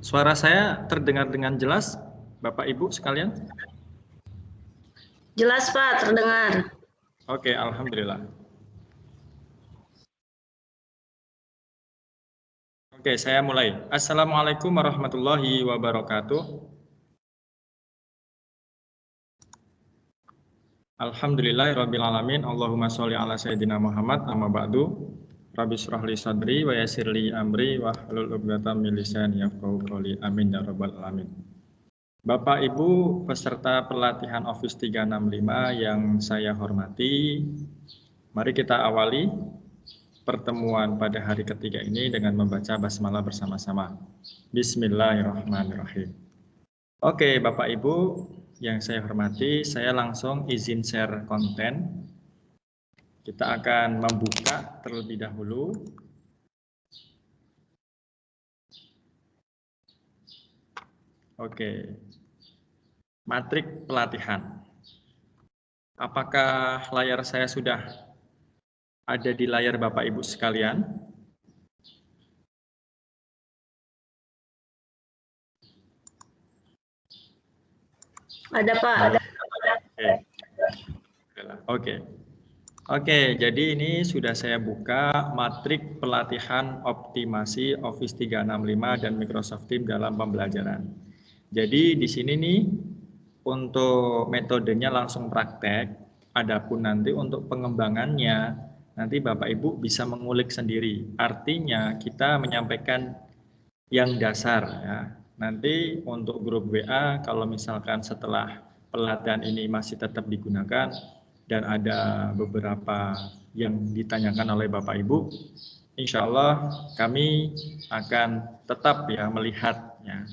Suara saya terdengar dengan jelas, Bapak Ibu sekalian? Jelas Pak, terdengar. Oke, alhamdulillah. Oke, saya mulai. Assalamualaikum warahmatullahi wabarakatuh. Alhamdulillahirrabbilalamin. Allahumma sholli ala sayyidina Muhammad amma ba'du. Rabbi shrah li sadri wa yassir li amri wa hlul 'uqdatam min lisani yafqahu qawli. Amin ya rabbal alamin. Bapak Ibu peserta pelatihan Office 365 yang saya hormati, mari kita awali pertemuan pada hari ketiga ini dengan membaca basmalah bersama-sama. Bismillahirrahmanirrahim. Oke, Bapak Ibu yang saya hormati, saya langsung izin share konten. Kita akan membuka terlebih dahulu. Oke. Matrik pelatihan. Apakah layar saya sudah ada di layar Bapak Ibu sekalian? Ada Pak. Ada. Oke, jadi ini sudah saya buka matrik pelatihan optimasi Office 365 dan Microsoft Teams dalam pembelajaran. Jadi di sini nih untuk metodenya langsung praktek, adapun nanti untuk pengembangannya nanti Bapak Ibu bisa mengulik sendiri. Artinya kita menyampaikan yang dasar ya. Nanti untuk grup WA kalau misalkan setelah pelatihan ini masih tetap digunakan dan ada beberapa yang ditanyakan oleh Bapak Ibu, insya Allah kami akan tetap ya melihatnya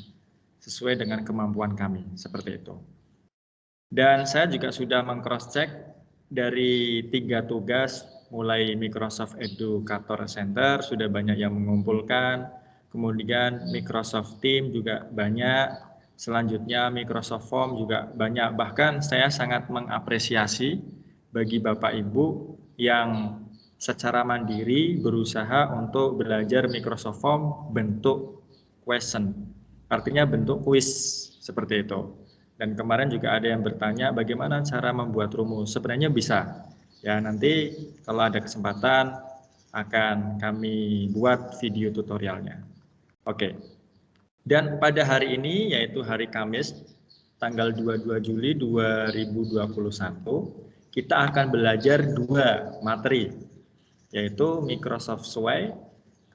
sesuai dengan kemampuan kami seperti itu. Dan saya juga sudah meng-cross-check dari 3 tugas, mulai Microsoft Educator Center sudah banyak yang mengumpulkan, kemudian Microsoft Teams juga banyak, selanjutnya Microsoft Form juga banyak. Bahkan saya sangat mengapresiasi bagi Bapak Ibu yang secara mandiri berusaha untuk belajar Microsoft Form bentuk question, artinya bentuk kuis seperti itu. Dan kemarin juga ada yang bertanya bagaimana cara membuat rumus. Sebenarnya bisa. Ya, nanti kalau ada kesempatan akan kami buat video tutorialnya. Oke. Dan pada hari ini yaitu hari Kamis tanggal 22 Juli 2021, kita akan belajar 2 materi yaitu Microsoft Suite,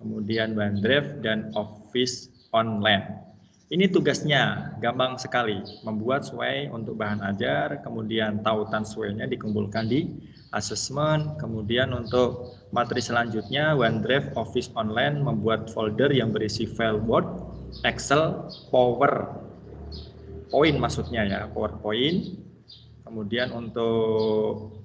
kemudian OneDrive dan Office Online. Ini tugasnya gampang sekali, membuat SWOT untuk bahan ajar, kemudian tautan SWOT-nya dikumpulkan di asesmen, kemudian untuk materi selanjutnya OneDrive Office Online membuat folder yang berisi file Word, Excel, PowerPoint maksudnya ya, PowerPoint. Kemudian untuk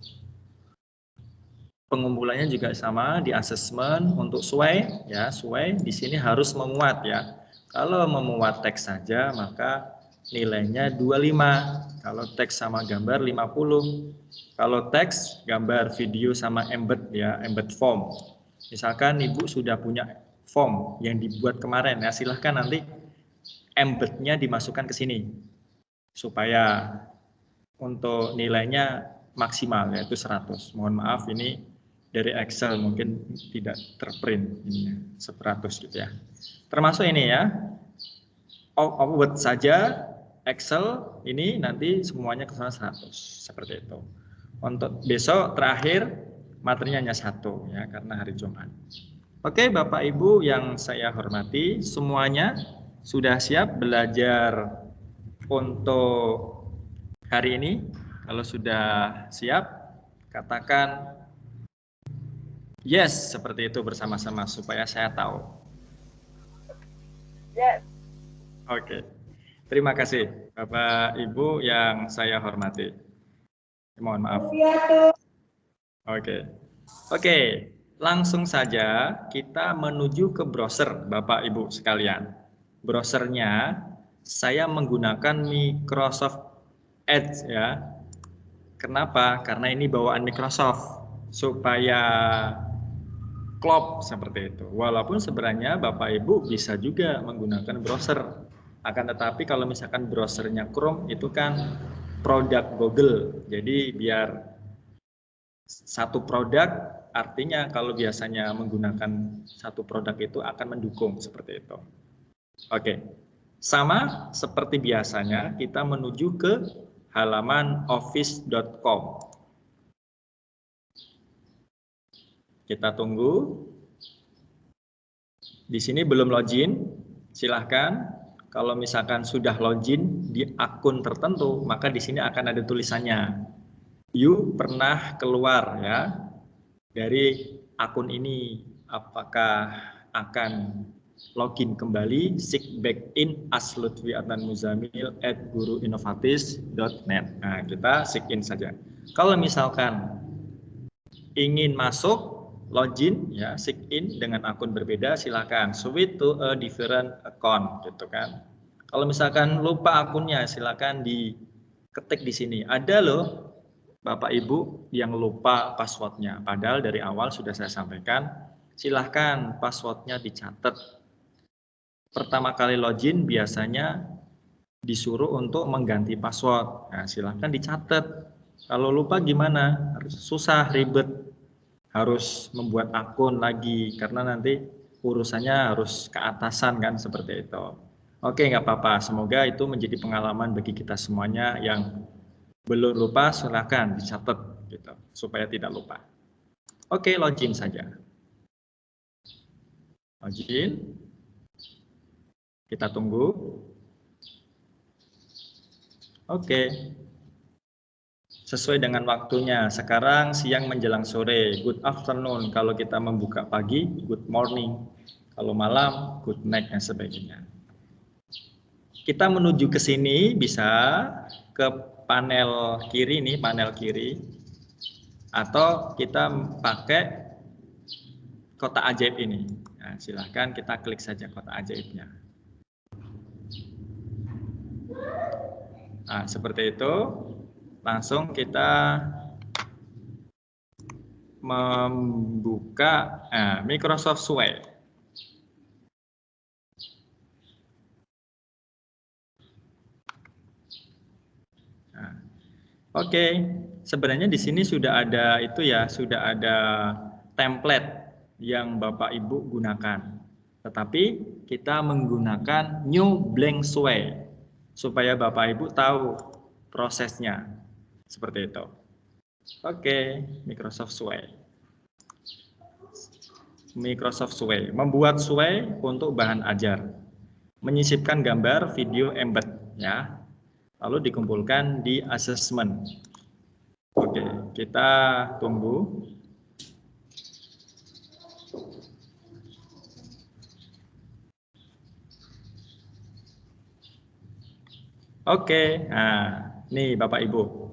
pengumpulannya juga sama di asesmen untuk SWOT ya, SWOT di sini harus memuat ya. Kalau memuat teks saja maka nilainya 25. Kalau teks sama gambar 50. Kalau teks, gambar, video sama embed ya, embed form. Misalkan Ibu sudah punya form yang dibuat kemarin ya, silahkan nanti embednya dimasukkan ke sini supaya untuk nilainya maksimal yaitu 100. Mohon maaf ini dari Excel mungkin tidak terprint ini 100 gitu ya. Termasuk ini ya, Word saja, Excel ini nanti semuanya ke sana 100 seperti itu. Untuk besok terakhir materinya hanya 1 ya karena hari Jumat. Oke Bapak Ibu yang saya hormati, semuanya sudah siap belajar untuk hari ini? Kalau sudah siap, katakan yes seperti itu bersama-sama supaya saya tahu. Yes. Oke, terima kasih Bapak Ibu yang saya hormati. Mohon maaf. Oke, langsung saja kita menuju ke browser Bapak Ibu sekalian. Browsernya saya menggunakan Microsoft Edge ya. Kenapa? Karena ini bawaan Microsoft supaya klop seperti itu. Walaupun sebenarnya Bapak Ibu bisa juga menggunakan browser. Akan tetapi kalau misalkan browsernya Chrome itu kan produk Google. Jadi biar satu produk artinya kalau biasanya menggunakan satu produk itu akan mendukung seperti itu. Oke. Sama seperti biasanya kita menuju ke halaman office.com. Kita tunggu. Di sini belum login, silahkan. Kalau misalkan sudah login di akun tertentu, maka di sini akan ada tulisannya. You pernah keluar ya dari akun ini. Apakah akan login kembali? Sign back in as Lutfi Adnan Muzamil @guruinovatis.net. Nah, kita sign in saja. Kalau misalkan ingin masuk, login ya, sign in dengan akun berbeda, silakan switch to a different account gitu kan. Kalau misalkan lupa akunnya, silakan diketik di sini. Ada loh Bapak Ibu yang lupa passwordnya, padahal dari awal sudah saya sampaikan, silahkan passwordnya dicatat. Pertama kali login biasanya disuruh untuk mengganti password. Nah, silahkan dicatat. Kalau lupa gimana? Susah, ribet. Harus membuat akun lagi karena nanti urusannya harus ke atasan kan seperti itu. Oke, nggak apa-apa. Semoga itu menjadi pengalaman bagi kita semuanya yang belum lupa, silakan dicatat gitu supaya tidak lupa. Oke, login saja. Login. Kita tunggu. Oke. Sesuai dengan waktunya. Sekarang siang menjelang sore, good afternoon. Kalau kita membuka pagi, good morning. Kalau malam, good night dan sebagainya. Kita menuju ke sini bisa ke panel kiri nih, panel kiri. Atau kita pakai kotak ajaib ini. Nah, silahkan kita klik saja kotak ajaibnya. Nah, seperti itu. Langsung kita membuka Microsoft Suite. Nah, oke, sebenarnya di sini sudah ada itu ya, sudah ada template yang Bapak Ibu gunakan. Tetapi kita menggunakan New Blank Suite supaya Bapak Ibu tahu prosesnya. Seperti itu. Oke, Microsoft Suite. Microsoft Suite. Membuat Suite untuk bahan ajar. Menyisipkan gambar, video, embed. Ya. Lalu dikumpulkan di assessment. Oke, kita tunggu. Oke, nah, nih Bapak Ibu.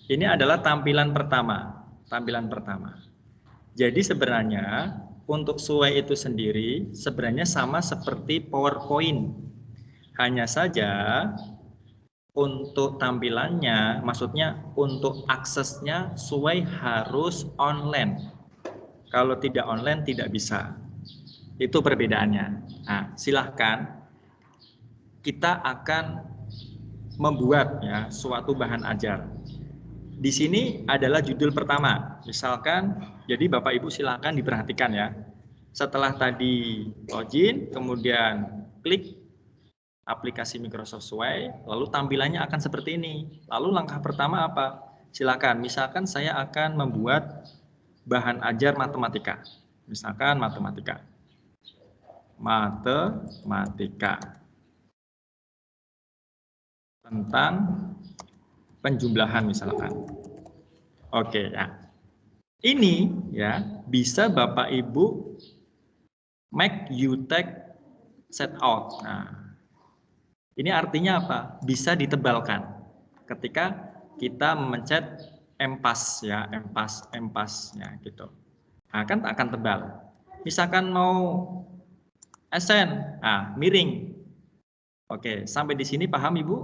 Ini adalah tampilan pertama. Tampilan pertama. Jadi sebenarnya untuk Suite itu sendiri sebenarnya sama seperti PowerPoint. Hanya saja untuk tampilannya, maksudnya untuk aksesnya Suite harus online. Kalau tidak online tidak bisa. Itu perbedaannya. Nah, silahkan kita akan membuat ya suatu bahan ajar. Di sini adalah judul pertama. Misalkan, jadi Bapak Ibu silakan diperhatikan ya. Setelah tadi login, kemudian klik aplikasi Microsoft Suite, lalu tampilannya akan seperti ini. Lalu langkah pertama apa? Silakan, misalkan saya akan membuat bahan ajar matematika. Misalkan matematika. Matematika. Tentang penjumlahan misalkan. Oke ya. Ini ya bisa Bapak Ibu make you take set out. Nah, ini artinya apa? Bisa ditebalkan. Ketika kita memencet empas ya, empas ya gitu. Nah, kan akan tebal. Misalkan mau ascend, nah miring. Oke, sampai di sini paham Ibu,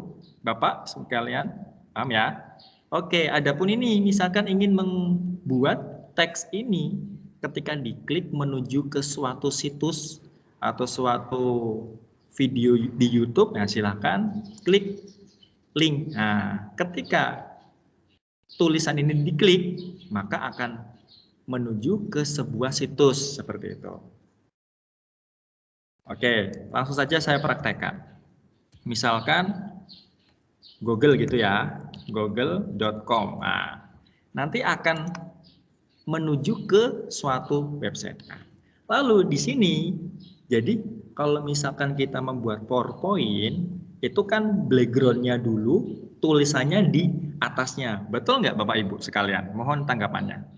Bapak sekalian? Paham ya? Oke, adapun ini misalkan ingin membuat teks ini ketika diklik menuju ke suatu situs atau suatu video di YouTube, nah silakan klik link. Nah, ketika tulisan ini diklik, maka akan menuju ke sebuah situs seperti itu. Oke, langsung saja saya praktekkan. Misalkan Google gitu ya, google.com. Nah, nanti akan menuju ke suatu website. Nah, lalu di sini, jadi kalau misalkan kita membuat PowerPoint, itu kan background-nya dulu, tulisannya di atasnya. Betul nggak Bapak Ibu sekalian? Mohon tanggapannya.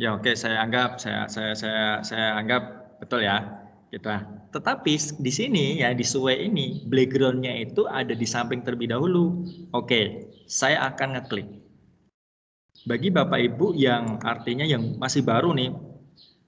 Ya oke, saya anggap betul ya kita. Tetapi di sini ya di Sway ini backgroundnya itu ada di samping terlebih dahulu. Oke, saya akan ngeklik. Bagi Bapak Ibu yang artinya yang masih baru nih,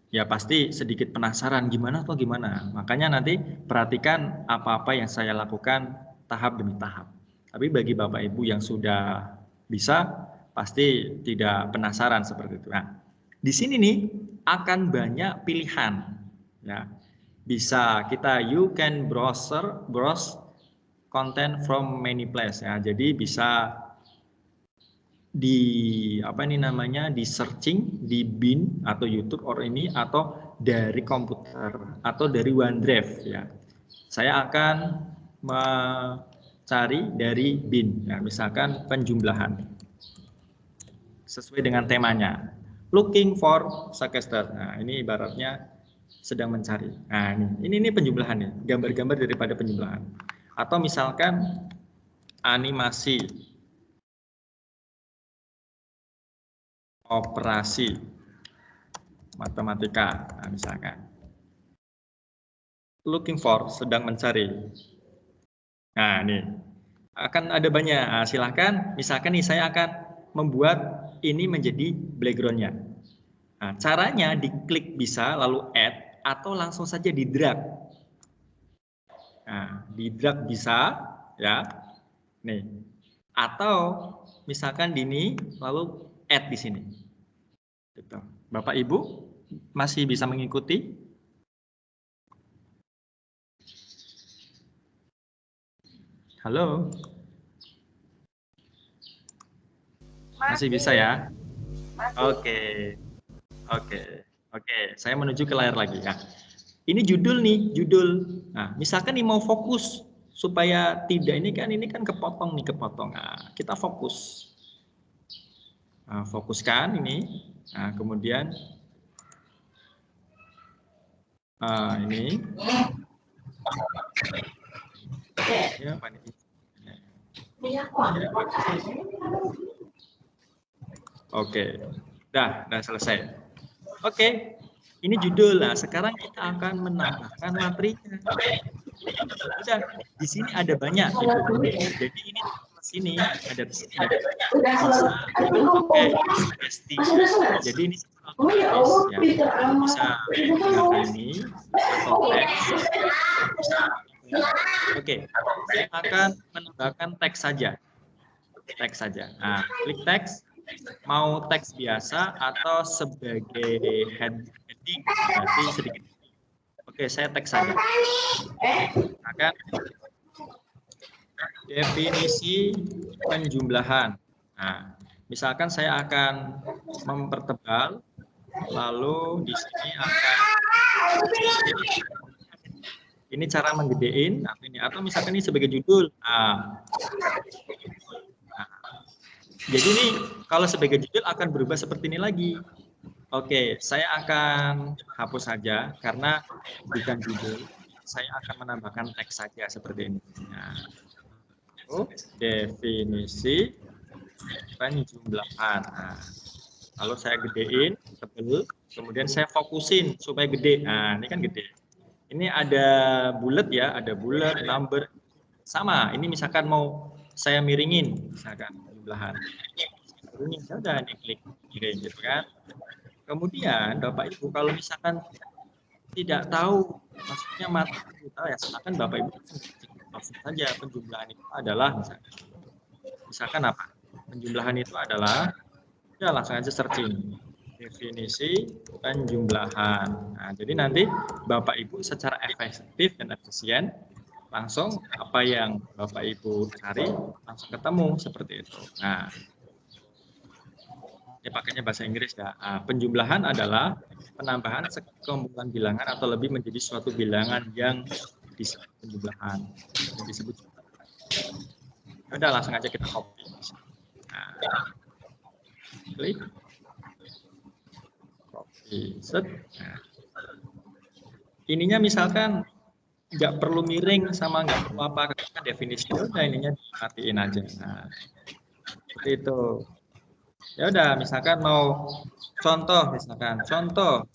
ya pasti sedikit penasaran gimana atau gimana. Makanya nanti perhatikan apa-apa yang saya lakukan tahap demi tahap. Tapi bagi Bapak Ibu yang sudah bisa, pasti tidak penasaran seperti itu. Nah, di sini nih akan banyak pilihan. Ya, bisa kita you can browse content from many places. Ya, jadi bisa di apa ini namanya di searching di Bing atau YouTube ini atau dari komputer atau dari OneDrive ya. Saya akan mencari dari Bing. Ya, misalkan penjumlahan sesuai dengan temanya. Looking for suggested. Nah, ini ibaratnya sedang mencari. Nah, ini penjumlahannya, gambar-gambar daripada penjumlahan. Atau misalkan animasi operasi matematika. Nah, misalkan looking for sedang mencari. Nah, ini akan ada banyak. Nah, silahkan, misalkan nih saya akan membuat ini menjadi background-nya. Nah, caranya diklik bisa, lalu add, atau langsung saja di drag. Nah, di drag bisa, ya. Nih. Atau misalkan di ini, lalu add di sini. Gitu. Bapak Ibu masih bisa mengikuti? Halo? Masih bisa ya? Oke. Oke. Saya menuju ke layar lagi ya. Ini judul nih, judul. Nah, misalkan nih mau fokus supaya tidak ini kan kepotong. Nah, kita fokus. Nah, fokuskan ini. Nah, kemudian ini. Ya, apa nih? Oke. Dah selesai. Oke. Ini judul. Nah, sekarang kita akan menambahkan materinya. Udah, di sini ada banyak. Jadi ini sini ada bisa pakai sugesti. Jadi ini ya, bisa menggunakan ini atau teks. Oke, saya akan menambahkan teks saja. Nah, klik teks. Mau teks biasa atau sebagai heading, berarti sedikit. Oke, saya teks saja. Akan definisi penjumlahan. Nah, misalkan saya akan mempertebal, lalu di sini akan ini cara menggedein atau misalkan ini sebagai judul. Jadi ini kalau sebagai judul akan berubah seperti ini lagi. Oke, saya akan hapus saja karena bukan judul. Saya akan menambahkan teks saja seperti ini. Nah, definisi penjumlahan. Nah, lalu saya gedein, tebel, kemudian saya fokusin supaya gede. Nah, ini kan gede. Ini ada bulat ya, ada bulat, number. Sama, ini misalkan mau saya miringin, misalkan penjumlahan. Miringin, sudah diklik miring gitu kan. Kemudian Bapak Ibu kalau misalkan tidak tahu maksudnya materi kita ya silakan Bapak Ibu langsung saja penjumlahan itu adalah misalkan apa? Penjumlahan itu adalah ya langsung aja searching definisi penjumlahan. Nah, jadi nanti Bapak Ibu secara efektif dan efisien langsung apa yang Bapak Ibu cari langsung ketemu seperti itu. Nah, ini pakainya bahasa Inggris ya. Nah, penjumlahan adalah penambahan sekumpulan bilangan atau lebih menjadi suatu bilangan yang disebut penjumlahan. Yang disebut. Udah langsung aja kita copy. Nah, klik. Copy. Set. Nah, ininya misalkan nggak perlu miring sama nggak perlu apa, karena definisinya udah ininya dimatiin aja. Nah, seperti itu. Ya udah, misalkan mau contoh, misalkan contoh,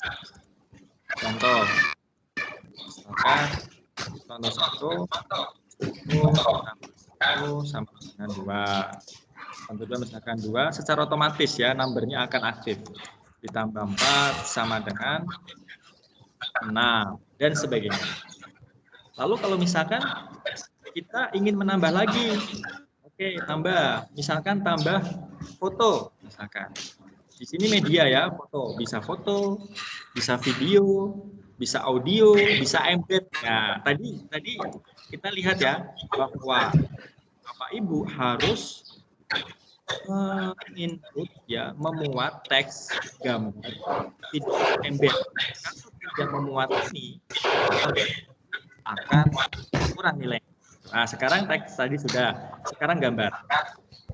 contoh satu sama dengan 2. Contoh 2 misalkan 2, secara otomatis ya numbernya akan aktif. Ditambah 4 sama dengan 6 dan sebagainya. Lalu kalau misalkan kita ingin menambah lagi, oke, tambah. Misalkan tambah foto, misalkan. Di sini media ya, foto, bisa video, bisa audio, bisa embed. Nah, tadi kita lihat ya bahwa Bapak Ibu harus input ya, memuat teks, gambar, video, embed. Kalau tidak memuat ini akan kurang nilai. Nah, sekarang teks tadi sudah, sekarang gambar.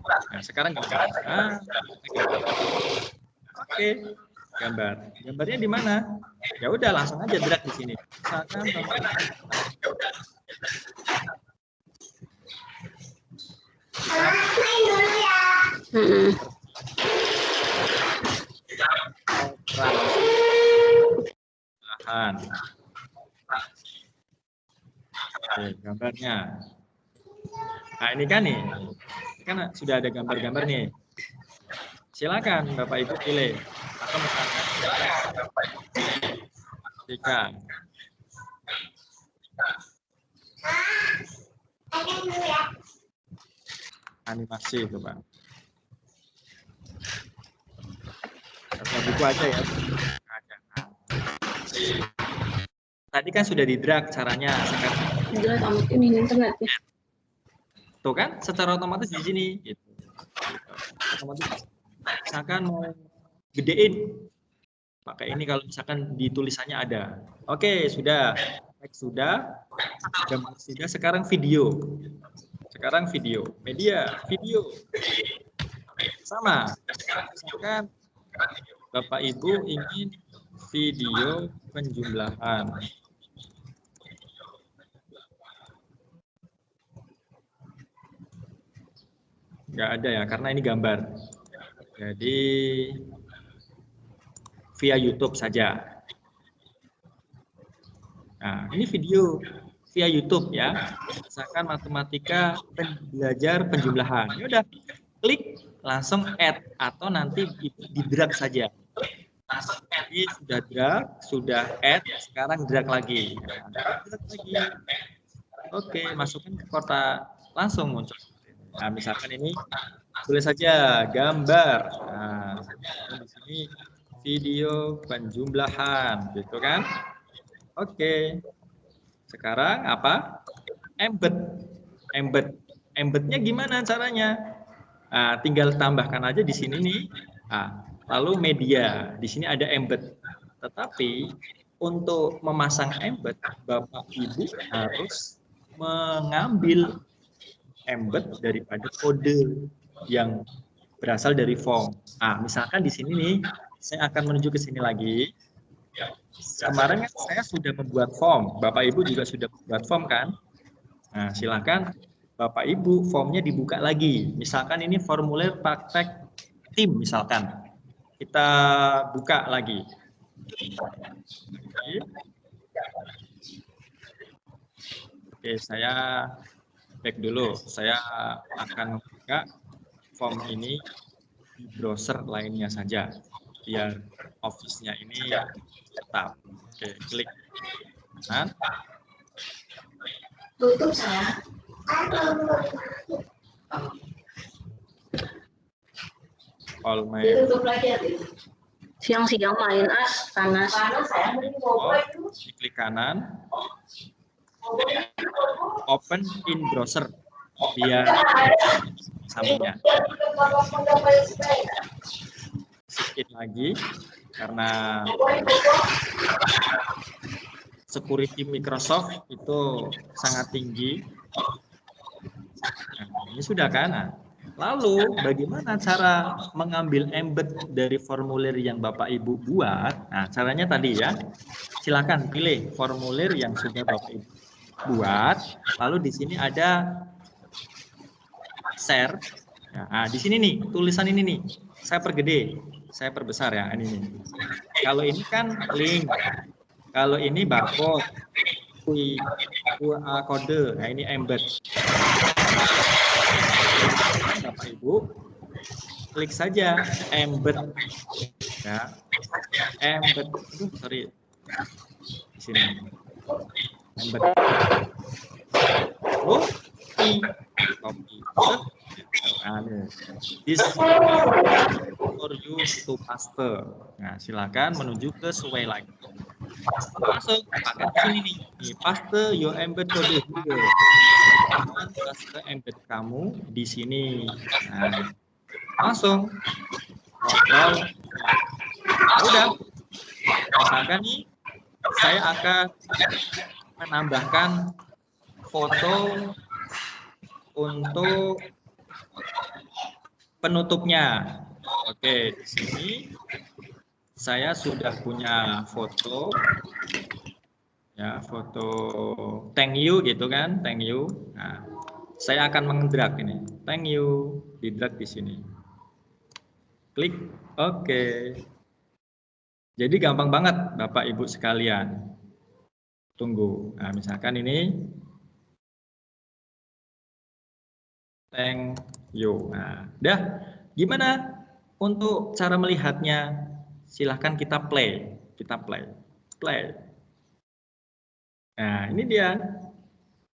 Nah, sekarang gambar. Oke, gambar. Gambarnya di mana? Ya udah langsung aja drag di sini. Misalkan lahan. Oke, gambarnya. Nah, ini kan sudah ada gambar-gambar nih. Silakan Bapak Ibu pilih. Atau misalkan animasi itu Pak. Atau buku aja ya. Tadi kan sudah di drag caranya. Sekarang ini internet ya. Tuh kan, secara otomatis di sini. Gitu. Otomatis. Misalkan mau gedein, pakai ini kalau misalkan di tulisannya ada. Oke, sudah. Teks sudah. Gambar sudah. Sekarang video. Media, video. Sama. Misalkan Bapak Ibu ingin video penjumlahan. Nggak ada ya, karena ini gambar. Jadi via YouTube saja. Nah, ini video via YouTube ya. Misalkan matematika belajar penjumlahan. Ya udah, klik langsung add atau nanti di drag saja. Jadi sudah drag, sudah add, sekarang drag lagi. Nah, drag lagi. Oke, masukkan ke kotak, langsung muncul. Nah, misalkan ini boleh saja gambar. Nah, di sini video penjumlahan, gitu kan? Oke. Sekarang apa? Embednya gimana caranya? Nah, tinggal tambahkan aja di sini nih. Nah, lalu media, di sini ada embed. Tetapi untuk memasang embed, Bapak Ibu harus mengambil embed daripada kode yang berasal dari form. Nah, misalkan di sini nih, saya akan menuju ke sini lagi. Kemarin kan saya sudah membuat form, Bapak Ibu juga sudah membuat form kan? Nah, silakan Bapak Ibu formnya dibuka lagi. Misalkan ini formulir praktek tim misalkan. Kita buka lagi. Oke, saya back dulu. Saya akan buka form ini di browser lainnya saja, biar Office-nya ini tetap. Oke, klik kanan. Tutup saya. All my Siang-siang main panas. Klik kanan. Open in browser. Biar sampingnya. Sedikit lagi karena security Microsoft itu sangat tinggi. Nah, ini sudah kan? Nah, lalu bagaimana cara mengambil embed dari formulir yang Bapak Ibu buat? Nah, caranya tadi ya. Silakan pilih formulir yang sudah Bapak Ibu buat. Lalu di sini ada share. Nah, di sini nih tulisan ini nih. Saya pergede, saya perbesar ya ini nih. Kalau ini kan link. Kalau ini barcode. QR kode. Nah, ini embed. Bapak Ibu klik saja embed ya, embed sorry di sini embed copy this for you to paste. Nah, silakan menuju ke sesuai lagi, masuk pakai sini nih paste your embed kode here. Paste embed kamu di sini. Nah, langsung kontrol. Udah, misalkan nih saya akan menambahkan foto untuk penutupnya. Oke, di sini saya sudah punya foto ya, foto thank you gitu kan, thank you. Nah, saya akan mengedrag ini thank you, di drag di sini, klik oke. Jadi gampang banget Bapak Ibu sekalian. Tunggu. Nah, misalkan ini thank you. Nah, udah. Gimana untuk cara melihatnya? Silahkan kita play. Kita play. Play. Nah, ini dia.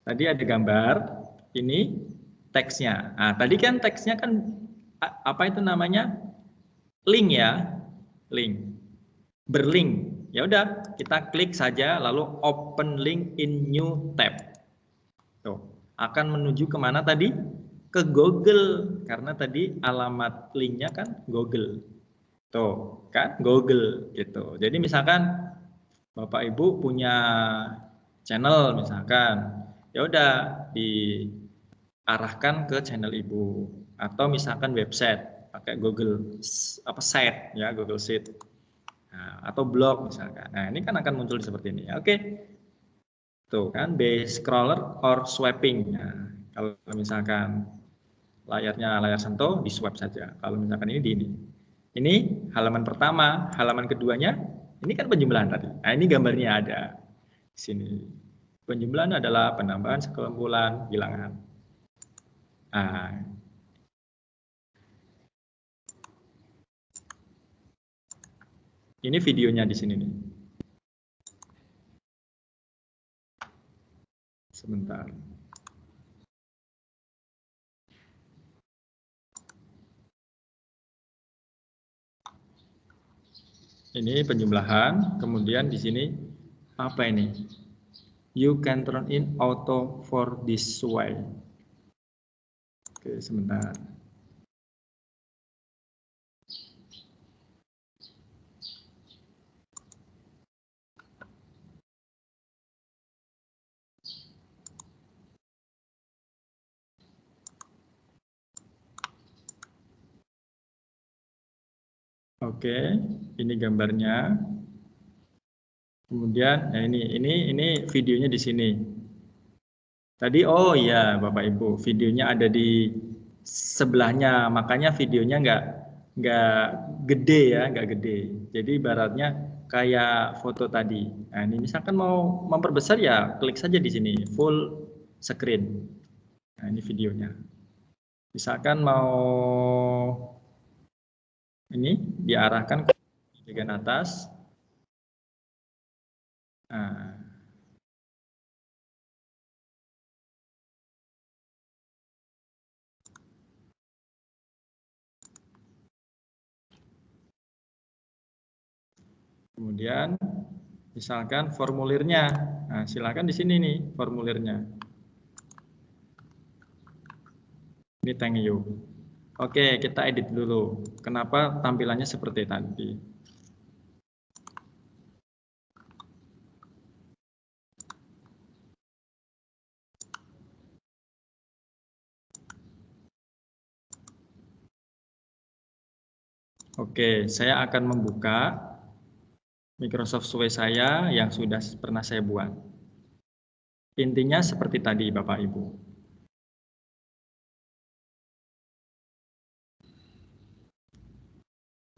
Tadi ada gambar, ini teksnya. Nah, tadi kan teksnya kan apa itu namanya? Link ya. Link. Berlink. Ya udah, kita klik saja lalu open link in new tab. Tuh, akan menuju kemana tadi? Ke Google, karena tadi alamat linknya kan Google. Tuh, kan Google gitu. Jadi misalkan Bapak Ibu punya channel misalkan, ya udah diarahkan ke channel Ibu, atau misalkan website pakai Google apa site ya, Google Sheet. Nah, atau blog misalkan. Nah, ini kan akan muncul seperti ini. Oke. Tuh kan, by scroller or swiping. Nah, kalau misalkan layarnya layar sentuh, di swipe saja. Kalau misalkan ini di ini. Ini halaman pertama, halaman keduanya, ini kan penjumlahan tadi. Nah, ini gambarnya ada di sini. Penjumlahan adalah penambahan sekumpulan bilangan. Nah, ini videonya di sini nih. Sebentar. Ini penjumlahan, kemudian di sini apa ini? You can turn in auto for this way. Oke, sebentar. Oke, ini gambarnya. Kemudian, nah ini videonya di sini. Tadi, oh iya Bapak Ibu, videonya ada di sebelahnya, makanya videonya nggak gede ya, nggak gede. Jadi ibaratnya kayak foto tadi. Nah, ini misalkan mau memperbesar ya, klik saja di sini, full screen. Nah, ini videonya. Misalkan mau ini diarahkan ke bagian atas. Nah, Kemudian misalkan formulirnya. Nah, silakan di sini nih formulirnya. Ini thank you. Oke, kita edit dulu. Kenapa tampilannya seperti tadi? Oke, saya akan membuka Microsoft Suite saya yang sudah pernah saya buat. Intinya seperti tadi, Bapak Ibu.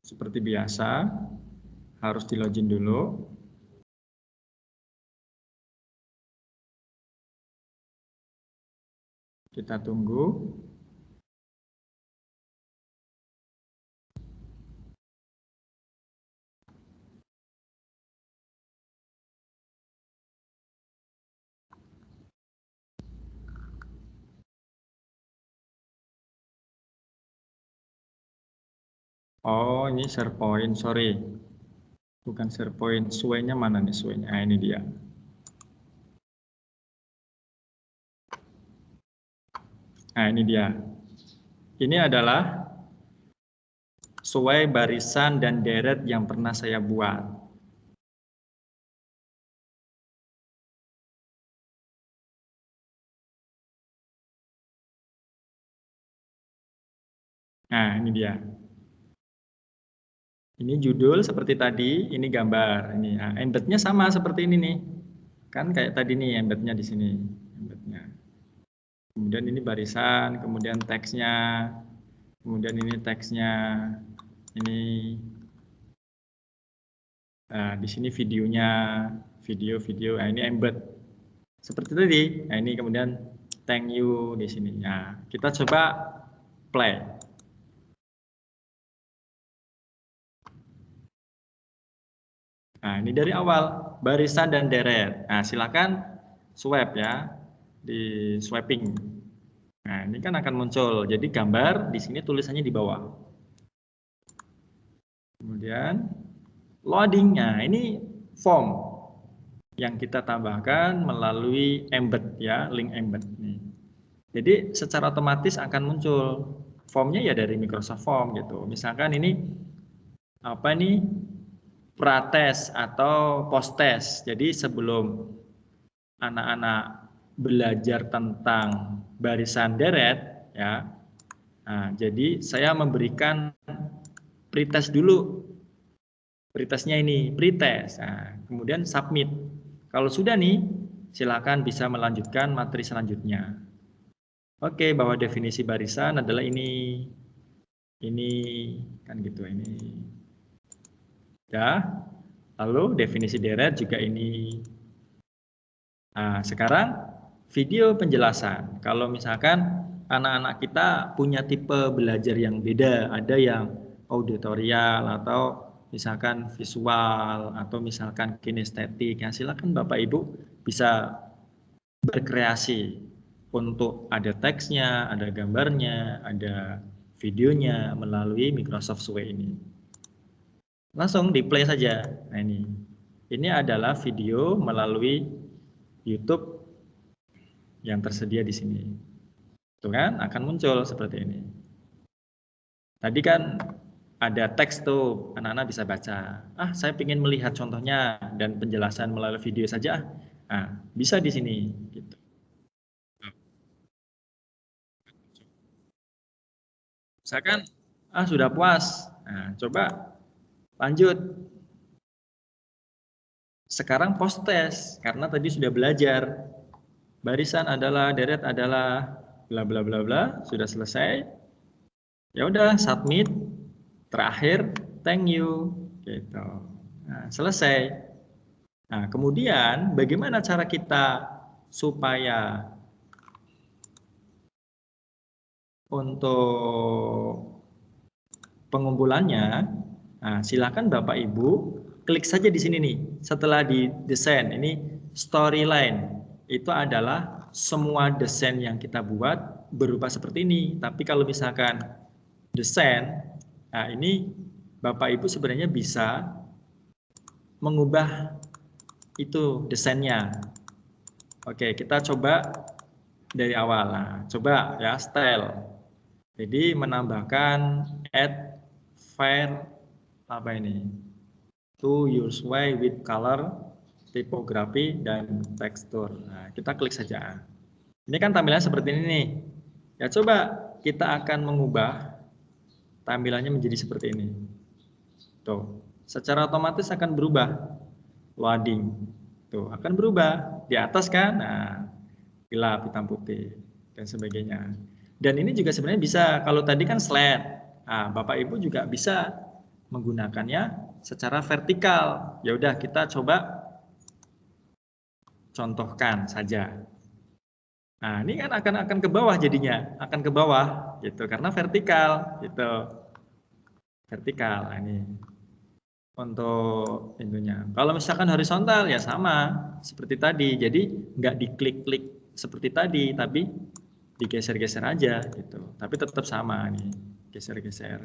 Seperti biasa, harus di login dulu. Kita tunggu. Oh, ini SharePoint, sorry. Bukan SharePoint, Suite-nya mana nih Suite-nya? Nah, ini dia. Nah, ini dia. Ini adalah Suite barisan dan deret yang pernah saya buat. Nah, ini dia. Ini judul seperti tadi, ini gambar. Ini nah, embed-nya sama seperti ini nih. Kan kayak tadi nih embed-nya di sini. Embed-nya. Kemudian ini barisan, kemudian teksnya. Kemudian ini teksnya. Ini nah, di sini videonya, video. Nah, ini embed. Seperti tadi. Nah, ini kemudian thank you di sini. Nah, kita coba play. Nah, ini dari awal, barisan dan deret. Nah, silakan swipe ya, di swiping. Nah, ini kan akan muncul. Jadi gambar di sini tulisannya di bawah. Kemudian loading. Nah, ini form yang kita tambahkan melalui embed ya, link embed. Nih. Jadi secara otomatis akan muncul formnya ya dari Microsoft Form gitu. Misalkan ini apa nih? Prates atau postes. Jadi sebelum anak-anak belajar tentang barisan deret ya. Nah, jadi saya memberikan pretest dulu. Pretestnya ini pretest. Nah, kemudian submit. Kalau sudah nih, silakan bisa melanjutkan materi selanjutnya. Oke, bahwa definisi barisan adalah ini. Ini kan gitu ini. Ya. Lalu definisi deret juga ini. Nah, sekarang video penjelasan. Kalau misalkan anak-anak kita punya tipe belajar yang beda, ada yang auditorial atau misalkan visual atau misalkan kinestetik, ya silakan Bapak Ibu bisa berkreasi untuk ada teksnya, ada gambarnya, ada videonya melalui Microsoft Suite ini. Langsung di play saja. Nah, ini adalah video melalui YouTube yang tersedia di sini. Tuh kan akan muncul seperti ini. Tadi kan ada teks tuh, anak-anak bisa baca. Ah, saya ingin melihat contohnya dan penjelasan melalui video saja. Nah, bisa di sini gitu. Misalkan sudah puas. Nah, coba lanjut. Sekarang post test karena tadi sudah belajar. Barisan adalah, deret adalah, bla bla bla bla, sudah selesai. Ya udah submit. Terakhir thank you gitu. Nah, selesai. Nah, kemudian bagaimana cara kita supaya untuk pengumpulannya? Nah, silakan Bapak Ibu klik saja di sini nih. Setelah di desain ini storyline itu adalah semua desain yang kita buat berupa seperti ini. Tapi kalau misalkan desain, nah ini Bapak Ibu sebenarnya bisa mengubah itu desainnya. Oke, kita coba dari awal. Nah, coba ya style. Jadi menambahkan add file apa ini? To use way with color, tipografi dan tekstur. Nah, kita klik saja. Ini kan tampilannya seperti ini nih. Ya coba kita akan mengubah tampilannya menjadi seperti ini. Tuh, secara otomatis akan berubah. Loading. Tuh, akan berubah. Di atas kan, nah, gelap, hitam putih, dan sebagainya. Dan ini juga sebenarnya bisa, kalau tadi kan slide. Nah, Bapak Ibu juga bisa menggunakannya secara vertikal. Ya udah, kita coba contohkan saja. Nah, ini kan akan ke bawah jadinya, akan ke bawah gitu karena vertikal gitu. Vertikal. Nah, ini untuk ininya. Kalau misalkan horizontal ya sama seperti tadi. Jadi nggak diklik-klik seperti tadi, tapi digeser-geser aja gitu. Tapi tetap sama nih, geser-geser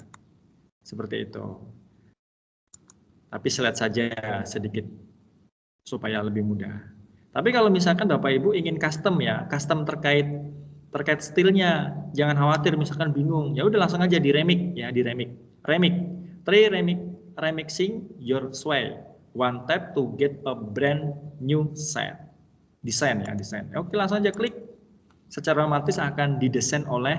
seperti itu. Tapi slide saja sedikit supaya lebih mudah. Tapi kalau misalkan Bapak Ibu ingin custom ya, custom terkait stylenya, jangan khawatir misalkan bingung, ya udah langsung aja di remix ya, di remix. Try remixing your sway. One tap to get a brand new set. Desain ya, desain. Oke, langsung aja klik. Secara otomatis akan didesain oleh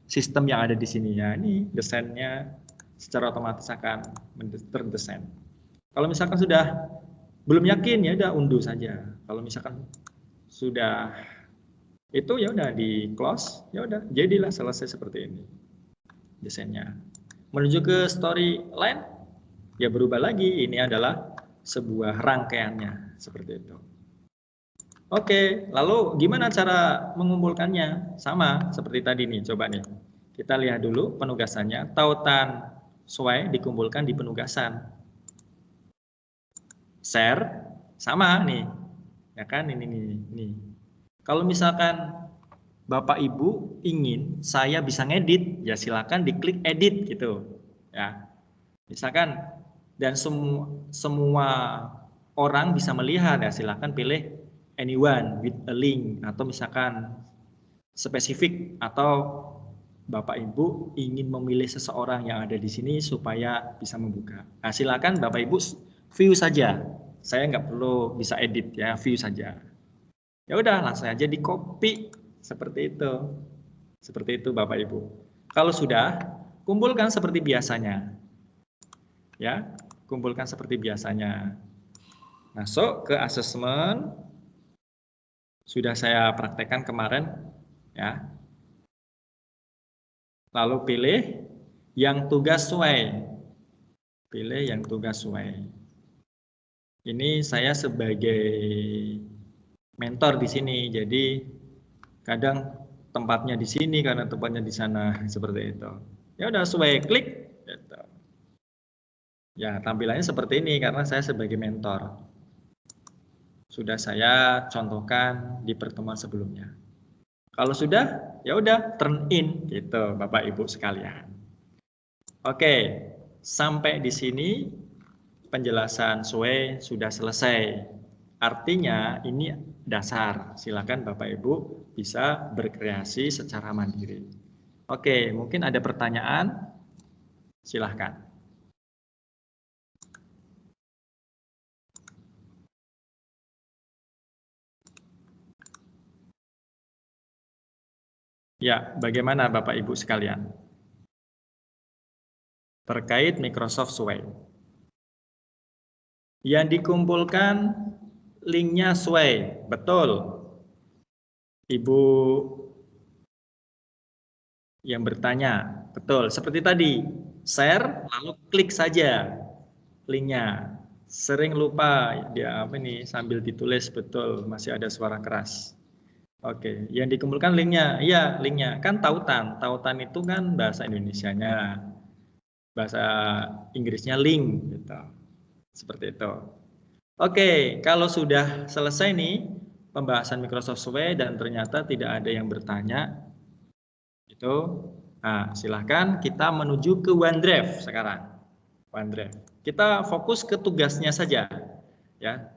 sistem yang ada di sini ya. Ini desainnya secara otomatis akan terdesain. Kalau misalkan sudah belum yakin ya udah unduh saja. Kalau misalkan sudah itu ya udah di close, ya udah jadilah selesai seperti ini desainnya. Menuju ke storyline ya berubah lagi. Ini adalah sebuah rangkaiannya seperti itu. Oke, lalu gimana cara mengumpulkannya? Sama seperti tadi nih, coba nih. Kita lihat dulu penugasannya. Tautan sway dikumpulkan di penugasan. Share sama nih. Ya kan ini. Kalau misalkan Bapak Ibu ingin saya bisa ngedit, ya silakan diklik edit gitu. Ya. Misalkan dan semua orang bisa melihat ya silakan pilih anyone with a link atau misalkan spesifik atau Bapak Ibu ingin memilih seseorang yang ada di sini supaya bisa membuka. Nah, silakan Bapak Ibu view saja. Saya nggak perlu bisa edit ya, view saja. Ya udah langsung aja di copy seperti itu. Seperti itu Bapak Ibu. Kalau sudah, kumpulkan seperti biasanya. Ya, kumpulkan seperti biasanya. Masuk ke asesmen. Sudah saya praktekkan kemarin ya. Lalu pilih yang tugas sway. Pilih yang tugas sway. Ini saya sebagai mentor di sini. Jadi kadang tempatnya di sini karena tempatnya di sana seperti itu. Ya udah sway klik gitu. Ya, tampilannya seperti ini karena saya sebagai mentor. Sudah saya contohkan di pertemuan sebelumnya. Kalau sudah, ya udah turn in gitu Bapak Ibu sekalian. Oke, sampai di sini penjelasan sway sudah selesai. Artinya ini dasar. Silakan Bapak Ibu bisa berkreasi secara mandiri. Oke, mungkin ada pertanyaan? Silahkan. Ya, bagaimana Bapak Ibu sekalian? Terkait Microsoft Sway. Yang dikumpulkan linknya Sway, betul. Ibu yang bertanya, betul. Seperti tadi, share lalu klik saja linknya. Sering lupa dia apa nih sambil ditulis betul masih ada suara keras. Oke, yang dikumpulkan linknya, iya linknya kan tautan. Tautan itu kan bahasa Indonesianya, bahasa Inggrisnya link gitu. Seperti itu. Oke, kalau sudah selesai nih pembahasan Microsoft Sway dan ternyata tidak ada yang bertanya, itu, nah silahkan kita menuju ke OneDrive sekarang. OneDrive. Kita fokus ke tugasnya saja, ya.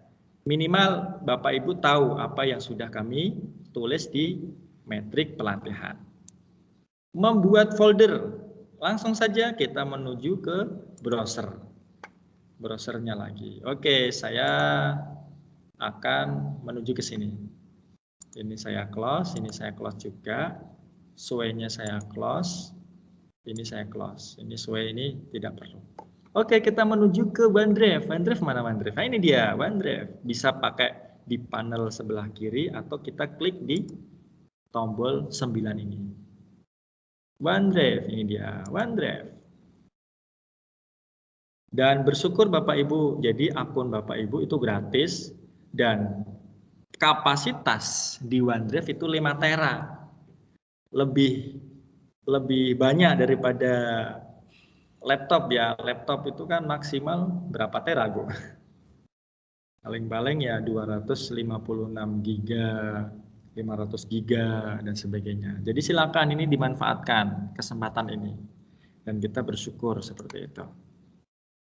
Minimal Bapak Ibu tahu apa yang sudah kami tulis di metrik pelatihan. Membuat folder, langsung saja kita menuju ke browser. Browsernya lagi. Oke, saya akan menuju ke sini. Ini saya close, ini saya close juga. Sway-nya saya close. Ini saya close. Ini sway ini tidak perlu. Oke, kita menuju ke OneDrive. OneDrive mana OneDrive? Nah, ini dia OneDrive. Bisa pakai di panel sebelah kiri atau kita klik di tombol 9 ini. OneDrive, ini dia OneDrive. Dan bersyukur Bapak Ibu, jadi akun Bapak Ibu itu gratis dan kapasitas di OneDrive itu 5 tera. Lebih banyak daripada laptop ya. Laptop itu kan maksimal berapa tera, Bu? Paling-paling ya 256 giga, 500 giga dan sebagainya. Jadi silakan ini dimanfaatkan kesempatan ini. Dan kita bersyukur seperti itu.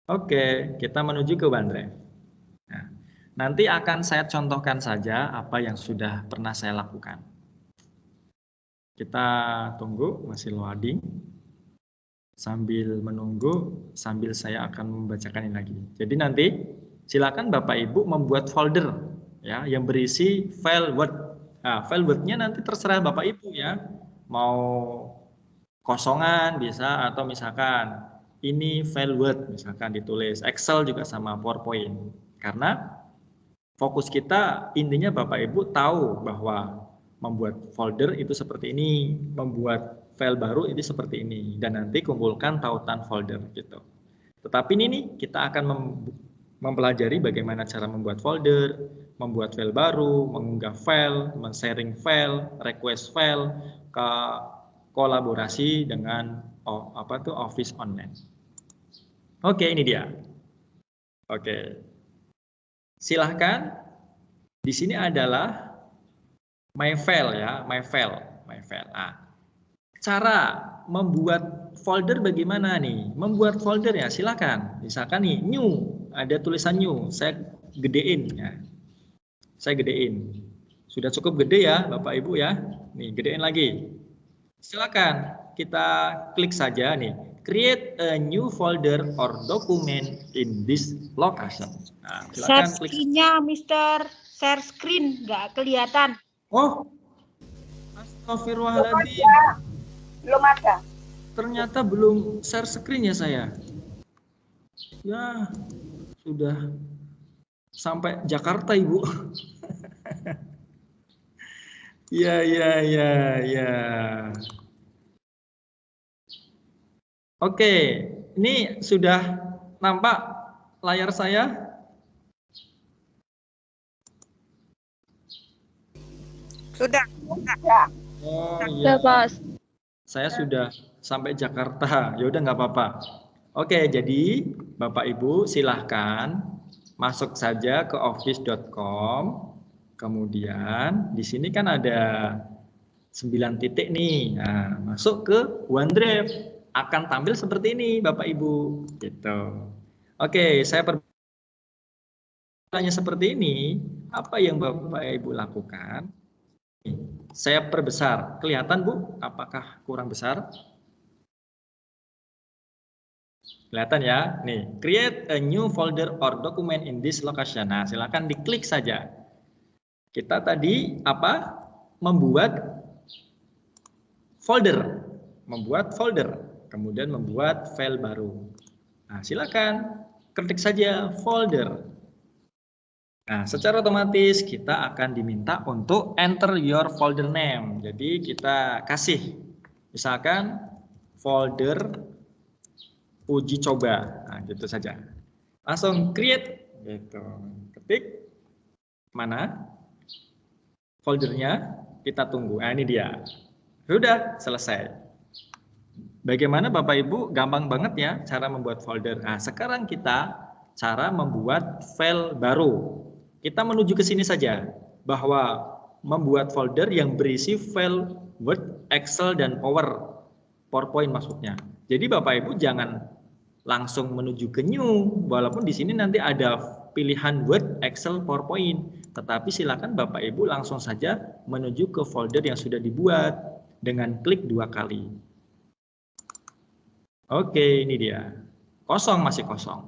Oke, kita menuju ke OneDrive. Nah, nanti akan saya contohkan saja apa yang sudah pernah saya lakukan. Kita tunggu, masih loading. Sambil menunggu, sambil saya akan membacakan ini lagi. Jadi nanti silakan Bapak Ibu membuat folder ya yang berisi file Word. Nah, file Word-nya nanti terserah Bapak Ibu ya. Mau kosongan bisa atau misalkan ini file Word misalkan ditulis, Excel juga sama, PowerPoint. Karena fokus kita intinya Bapak Ibu tahu bahwa membuat folder itu seperti ini, membuat file baru itu seperti ini, dan nanti kumpulkan tautan folder gitu. Tetapi ini nih kita akan mempelajari bagaimana cara membuat folder, membuat file baru, mengunggah file, men-sharing file, request file, ke kolaborasi dengan Office Online. Oke, ini dia. Oke. Silahkan. Di sini adalah my file ya, my file. Nah, cara membuat folder bagaimana nih? Membuat folder ya, silakan. Misalkan nih, new, ada tulisan new, saya gedein ya. Saya gedein. Sudah cukup gede ya, Bapak Ibu ya. Nih, gedein lagi. Silakan kita klik saja nih, create a new folder or document in this location. Nah, silakan share screen-nya, Mister. Share screen, nggak kelihatan. Oh, astagfirullahaladzim. Belum ada. Ternyata belum share screen ya saya. Ya, sudah sampai Jakarta, Ibu. Ya. Oke, ini sudah nampak layar saya? Sudah. Oh iya. Pak. Saya sudah sampai Jakarta. Ya udah nggak apa-apa. Oke, jadi Bapak Ibu silahkan masuk saja ke office.com. Kemudian di sini kan ada 9 titik nih. Nah, masuk ke OneDrive. Akan tampil seperti ini Bapak Ibu. Gitu. Oke, saya pertanyaan seperti ini. Apa yang Bapak Ibu lakukan? Saya perbesar. Kelihatan Bu? Apakah kurang besar? Kelihatan ya? Nih, create a new folder or document in this location. Nah, silakan diklik saja. Kita tadi apa? Membuat folder. Kemudian membuat file baru. Nah, silakan ketik saja folder. Nah, secara otomatis kita akan diminta untuk enter your folder name. Jadi kita kasih misalkan folder uji coba. Nah, gitu saja. Langsung create gitu. Ketik mana foldernya, kita tunggu. Nah, ini dia. Sudah selesai. Bagaimana Bapak Ibu? Gampang banget ya cara membuat folder. Nah, sekarang kita cara membuat file baru. Kita menuju ke sini saja, bahwa membuat folder yang berisi file Word, Excel, dan PowerPoint maksudnya. Jadi Bapak Ibu jangan langsung menuju ke new, walaupun di sini nanti ada pilihan Word, Excel, PowerPoint. Tetapi silakan Bapak Ibu langsung saja menuju ke folder yang sudah dibuat dengan klik 2 kali. Oke, ini dia. Kosong, masih kosong.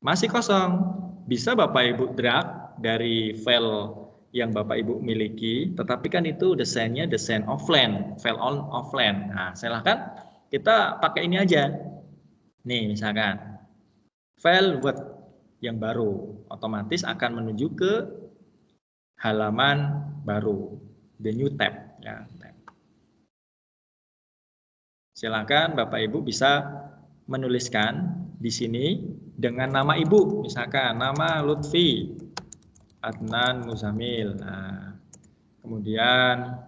Masih kosong. Bisa Bapak Ibu drag dari file yang Bapak Ibu miliki, tetapi kan itu desainnya desain offline, file on offline. Nah, silakan kita pakai ini aja. Nih, misalkan file Word yang baru, otomatis akan menuju ke halaman baru, the new tab. Ya, tab. Silakan Bapak Ibu bisa menuliskan di sini dengan nama Ibu, misalkan nama Lutfi Adnan Muzamil. Nah, kemudian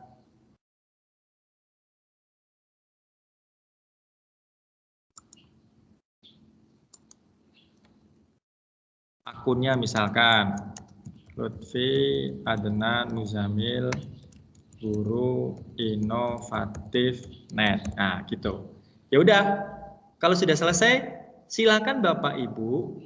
akunnya misalkan Lutfi Adnan Muzamil Guru Inovatif Net. Nah, gitu. Ya udah, kalau sudah selesai, silakan Bapak Ibu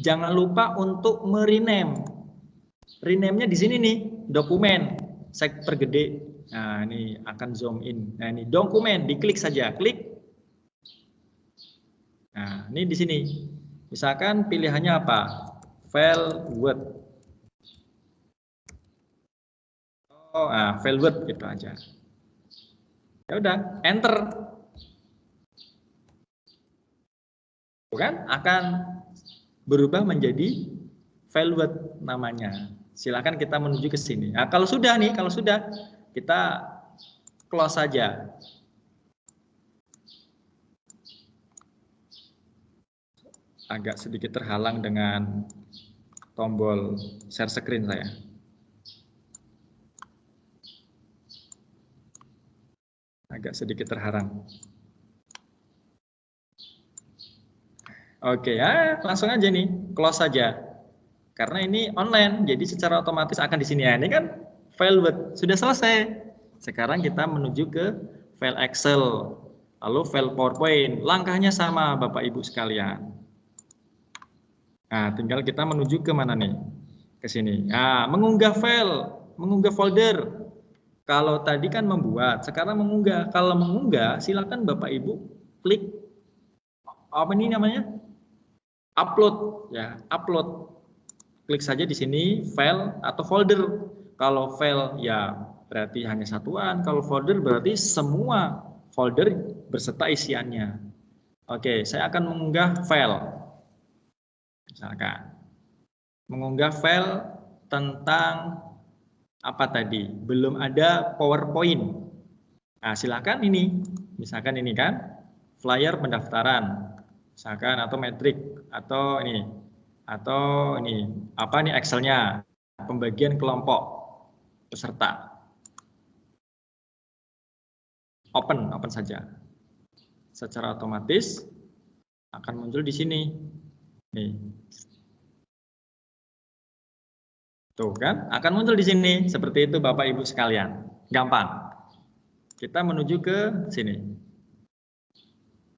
jangan lupa untuk merename. Rename-nya di sini nih, dokumen. Saya pergede. Nah, ini akan zoom in. Nah, ini dokumen, diklik saja, klik. Nah, ini di sini. Misalkan pilihannya apa? File Word. Oh, nah, file Word gitu aja. Ya udah, enter. Bukan? Akan berubah menjadi file Word namanya. Silakan kita menuju ke sini. Nah, kalau sudah nih, kalau sudah kita close saja. Agak sedikit terhalang dengan tombol share screen saya. Agak sedikit terhalang. Oke ya, langsung aja nih, close saja. Karena ini online, jadi secara otomatis akan di sini ya. Ini kan file Word sudah selesai. Sekarang kita menuju ke file Excel, lalu file PowerPoint. Langkahnya sama Bapak Ibu sekalian. Nah, tinggal kita menuju ke mana nih? Ke sini. Nah, mengunggah file, mengunggah folder. Kalau tadi kan membuat, sekarang mengunggah. Kalau mengunggah, silakan Bapak Ibu klik apa ini namanya? Upload ya, upload. Klik saja di sini file atau folder. Kalau file ya berarti hanya satuan, kalau folder berarti semua folder beserta isiannya. Oke, saya akan mengunggah file. Misalkan mengunggah file tentang apa tadi? Belum ada PowerPoint. Nah, silakan ini. Misalkan ini kan flyer pendaftaran. Misalkan atau metrik atau ini apa nih Excel-nya, pembagian kelompok peserta. Open saja. Secara otomatis akan muncul di sini. Nih. Tuh kan, akan muncul di sini seperti itu Bapak Ibu sekalian. Gampang. Kita menuju ke sini.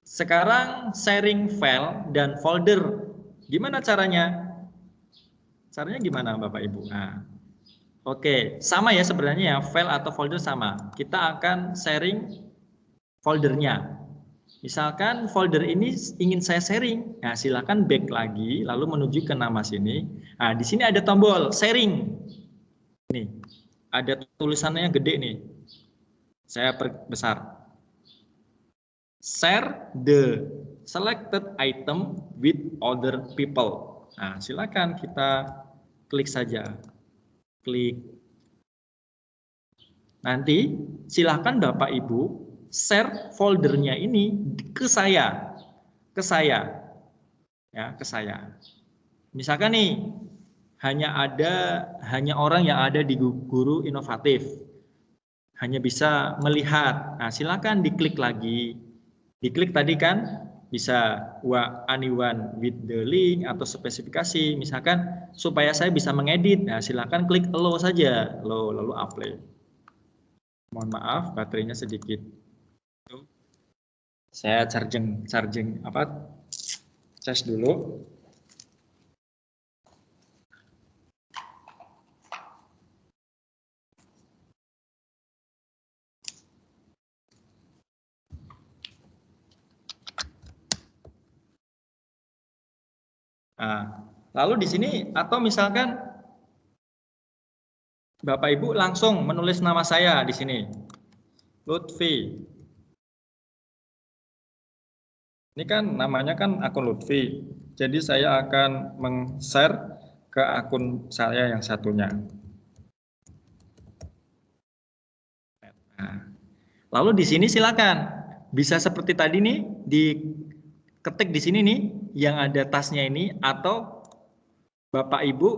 Sekarang sharing file dan folder. Gimana caranya? Caranya gimana Bapak Ibu? Nah, oke, sama ya sebenarnya ya, file atau folder sama. Kita akan sharing foldernya. Misalkan folder ini ingin saya sharing, nah silakan back lagi, lalu menuju ke nama sini. Nah di sini ada tombol sharing. Nih, ada tulisannya yang gede nih. Saya perbesar. Share the selected item with other people. Nah silakan kita klik saja. Klik. Nanti silakan Bapak Ibu share foldernya ini ke saya, ya, ke saya. Misalkan nih, hanya orang yang ada di Guru Inovatif, hanya bisa melihat. Nah, silakan diklik lagi, diklik tadi kan bisa anyone with the link atau spesifikasi, misalkan supaya saya bisa mengedit. Nah, silakan klik allow saja, lalu apply. Mohon maaf, baterainya sedikit. Saya charging apa? Cas dulu. Nah, lalu di sini atau misalkan Bapak Ibu langsung menulis nama saya di sini. Lutfi. Ini kan namanya kan akun Lutfi. Jadi saya akan meng-share ke akun saya yang satunya. Nah, lalu di sini silakan bisa seperti tadi nih diketik di sini nih yang ada tasnya ini, atau Bapak Ibu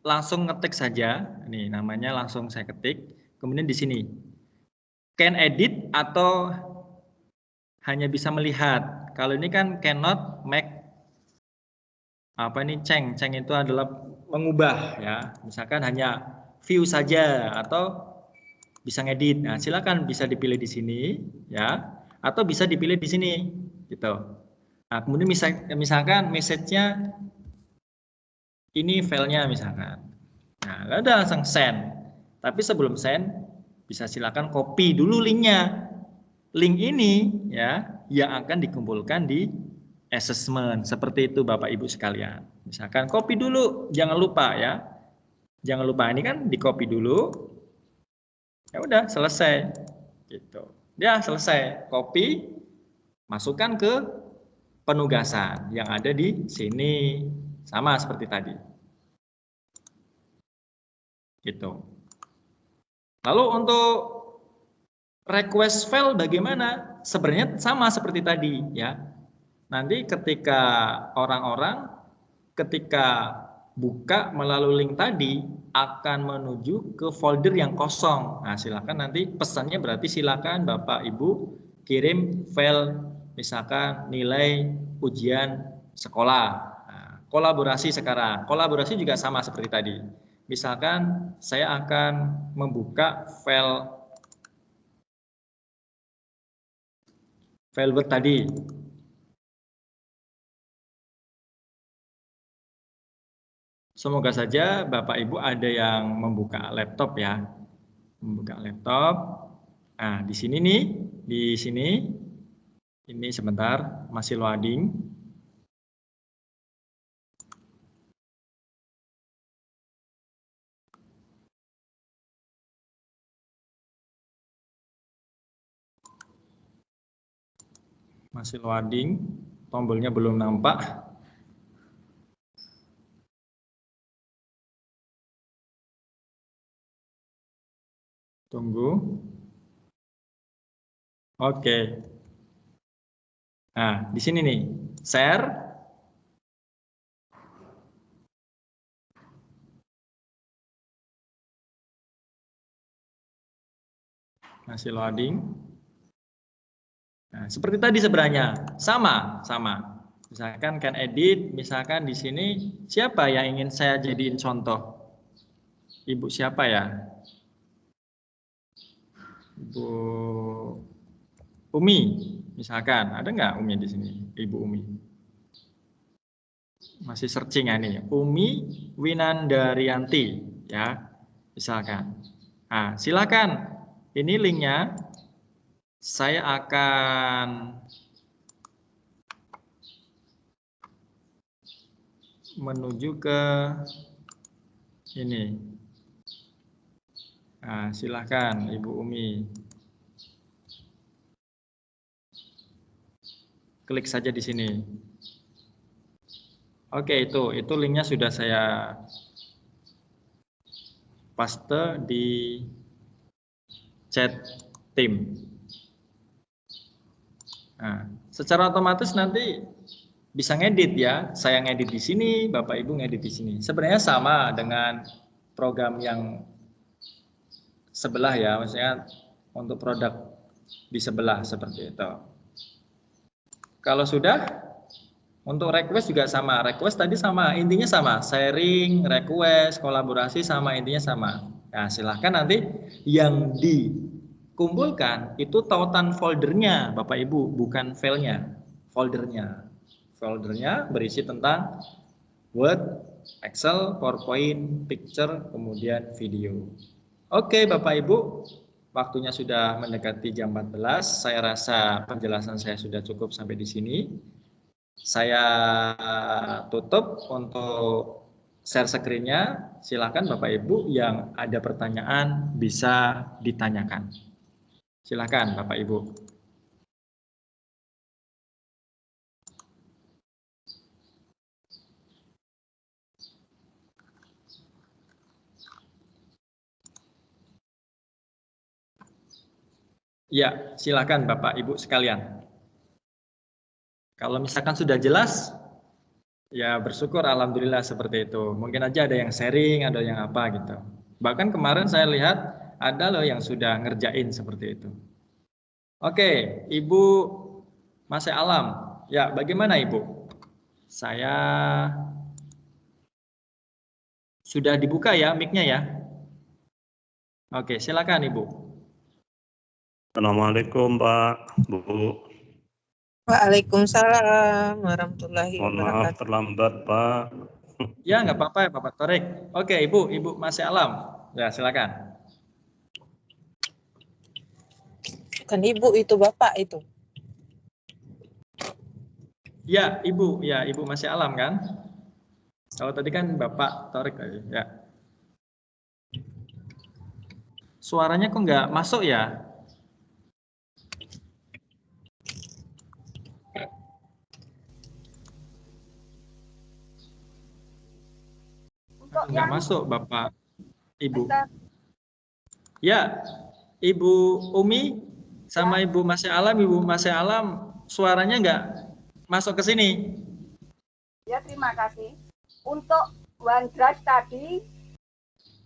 langsung ngetik saja. Nih namanya langsung saya ketik. Kemudian di sini can edit atau hanya bisa melihat. Kalau ini kan cannot make apa ini change itu adalah mengubah ya. Misalkan hanya view saja atau bisa ngedit. Nah, silakan bisa dipilih di sini ya, atau bisa dipilih di sini gitu. Nah, kemudian misalkan message-nya ini filenya misalkan. Nah, udah langsung send. Tapi sebelum send bisa silakan copy dulu linknya. Link ini ya yang akan dikumpulkan di assessment. Seperti itu Bapak Ibu sekalian. Misalkan copy dulu, jangan lupa ya. Jangan lupa ini kan di copy dulu. Ya udah selesai gitu. Ya selesai, copy, masukkan ke penugasan yang ada di sini, sama seperti tadi. Gitu. Lalu untuk request file bagaimana? Sebenarnya sama seperti tadi ya. Nanti ketika orang-orang ketika buka melalui link tadi akan menuju ke folder yang kosong. Nah, silakan nanti pesannya berarti silakan Bapak Ibu kirim file misalkan nilai ujian sekolah. Nah, kolaborasi sekarang. Kolaborasi juga sama seperti tadi. Misalkan saya akan membuka file Word tadi. Semoga saja Bapak Ibu ada yang membuka laptop ya. Membuka laptop. Nah, di sini nih, di sini. Ini sebentar, masih loading. Masih loading, tombolnya belum nampak. Tunggu. Oke. Nah, di sini nih, share. Masih loading. Nah, seperti tadi sebenarnya, sama. Misalkan can edit, misalkan di sini siapa yang ingin saya jadiin contoh? Ibu siapa ya? Ibu Umi, misalkan. Ada nggak Umi di sini? Ibu Umi. Masih searching ya nih. Umi Winandarianti, ya. Misalkan. Nah, silakan. Ini linknya. Saya akan menuju ke ini. Nah, silakan Ibu Umi. Klik saja di sini. Oke, itu linknya sudah saya paste di chat tim. Nah, secara otomatis nanti bisa ngedit ya. Saya ngedit di sini, Bapak Ibu ngedit di sini. Sebenarnya sama dengan program yang sebelah ya, maksudnya untuk produk di sebelah seperti itu. Kalau sudah, untuk request juga sama. Request tadi sama, intinya sama. Sharing, request, kolaborasi sama, intinya sama. Nah, silahkan nanti yang kumpulkan itu tautan foldernya Bapak Ibu, bukan filenya, foldernya. Foldernya berisi tentang Word, Excel, PowerPoint, picture, kemudian video. Oke Bapak Ibu, waktunya sudah mendekati jam 14. Saya rasa penjelasan saya sudah cukup sampai di sini. Saya tutup untuk share screen-nya. Silakan Bapak Ibu yang ada pertanyaan bisa ditanyakan. Silakan Bapak Ibu. Ya, silakan Bapak Ibu sekalian. Kalau misalkan sudah jelas, ya bersyukur alhamdulillah seperti itu. Mungkin aja ada yang sharing, ada yang apa gitu. Bahkan kemarin saya lihat ada loh yang sudah ngerjain seperti itu. Oke, Ibu Masih Alam. Ya, bagaimana Ibu? Saya sudah dibuka ya mic-nya ya. Oke, silakan Ibu. Assalamualaikum Pak, Bu. Waalaikumsalam warahmatullahi Mohon maaf wabarakatuh. terlambat Pak. Ya, nggak apa-apa ya Bapak Torik. Oke, Ibu Masih Alam. Ya, silakan. Bukan ibu itu bapak itu. Ya, Ibu Masih Alam kan? Kalau tadi kan Bapak Torik tadi, ya. Suaranya kok nggak masuk ya? Nggak masuk Bapak, Ibu. Ya, Ibu Umi sama Ibu Masih Alam, suaranya nggak masuk ke sini. Ya, terima kasih. Untuk OneDrive tadi,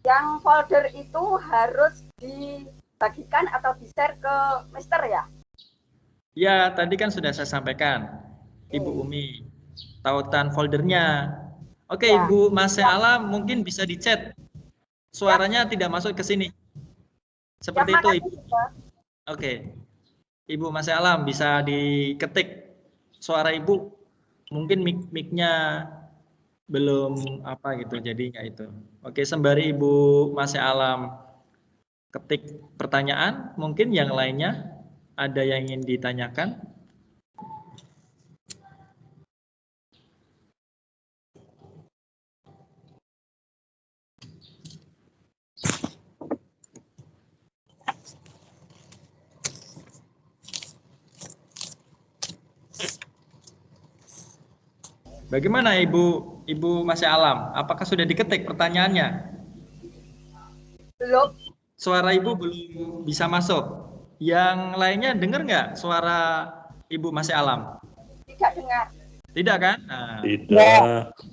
yang folder itu harus dibagikan atau di-share ke Mister ya? Ya, tadi kan sudah saya sampaikan, Ibu Umi, tautan foldernya. Oke, Ya. Ibu Masih Alam mungkin bisa di-chat. Suaranya tidak masuk ke sini. Seperti itu, Ibu. Oke. Ibu Masih Alam bisa diketik suara Ibu. Mungkin mic-nya belum apa gitu jadinya itu. Oke, sembari Ibu Masih Alam ketik pertanyaan, mungkin yang lainnya ada yang ingin ditanyakan? Bagaimana Ibu Masih Alam? Apakah sudah diketik pertanyaannya? Belum. Suara Ibu belum bisa masuk. Yang lainnya dengar nggak suara Ibu Masih Alam? Tidak dengar. Tidak kan? Nah,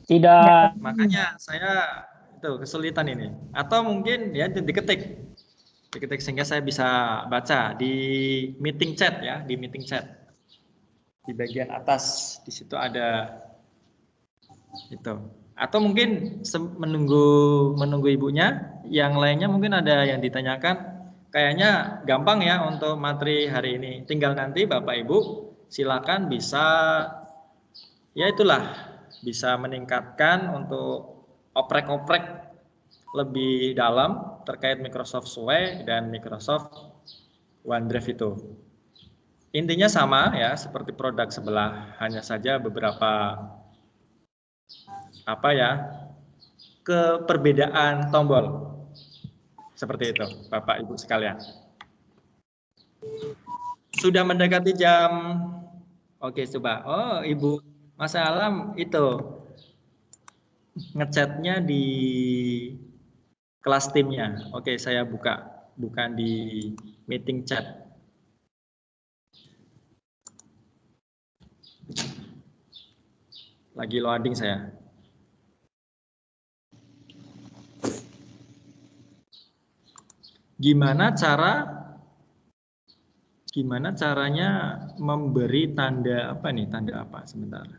Tidak. makanya saya itu kesulitan ini. Atau mungkin ya diketik sehingga saya bisa baca di meeting chat ya, di meeting chat. Di bagian atas di situ ada itu. Atau mungkin menunggu ibunya, yang lainnya mungkin ada yang ditanyakan. Kayaknya gampang ya untuk materi hari ini. Tinggal nanti Bapak Ibu silakan bisa ya itulah bisa meningkatkan untuk oprek-oprek lebih dalam terkait Microsoft Suite dan Microsoft OneDrive itu. Intinya sama ya seperti produk sebelah, hanya saja beberapa keperbedaan tombol. Seperti itu, Bapak Ibu sekalian. Sudah mendekati jam. Oke, coba. Oh, Ibu Masih Alam itu ngechatnya di kelas timnya. Oke, saya buka, bukan di meeting chat. Lagi loading saya. Gimana caranya memberi tanda apa nih? Tanda apa? Sebentar.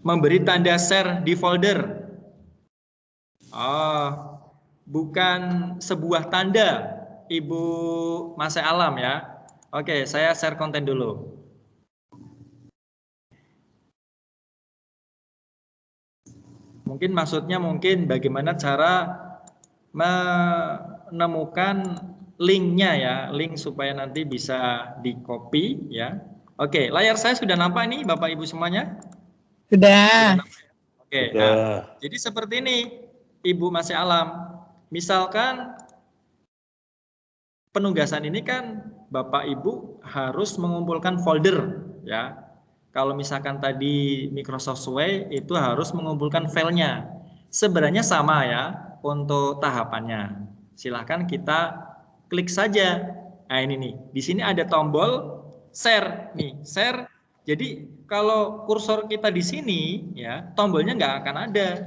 Memberi tanda share di folder. Oh, bukan sebuah tanda, Ibu Masih Alam ya. Oke, saya share konten dulu. Mungkin maksudnya bagaimana cara menemukan linknya ya, link supaya nanti bisa di copy ya. Oke, layar saya sudah nampak nih Bapak Ibu semuanya? Sudah. Nampak ya? Oke, Sudah. nah, jadi seperti ini Ibu Masih Alam. Misalkan penugasan ini kan Bapak Ibu harus mengumpulkan folder ya. Kalau misalkan tadi Microsoft Way itu harus mengumpulkan filenya. Sebenarnya sama ya untuk tahapannya. Silahkan kita klik saja. Nah ini nih, di sini ada tombol share nih, share. Jadi kalau kursor kita di sini ya, tombolnya nggak akan ada.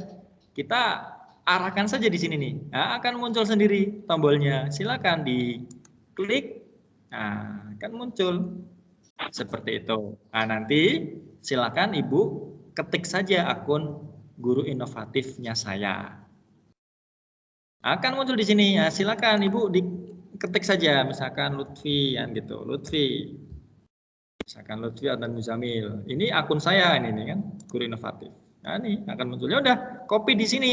Kita arahkan saja di sini nih, nah, akan muncul sendiri tombolnya. Silakan diklik, nah akan muncul. Seperti itu. Nah, nanti silakan Ibu ketik saja akun guru inovatifnya saya. Akan muncul di sini. Nah, silakan Ibu diketik saja, misalkan Lutfi kan gitu. Lutfi. Misalkan Lutfi atau Muzamil. Ini akun saya ini kan, guru inovatif. Nah, ini akan muncul. Ya udah, copy di sini.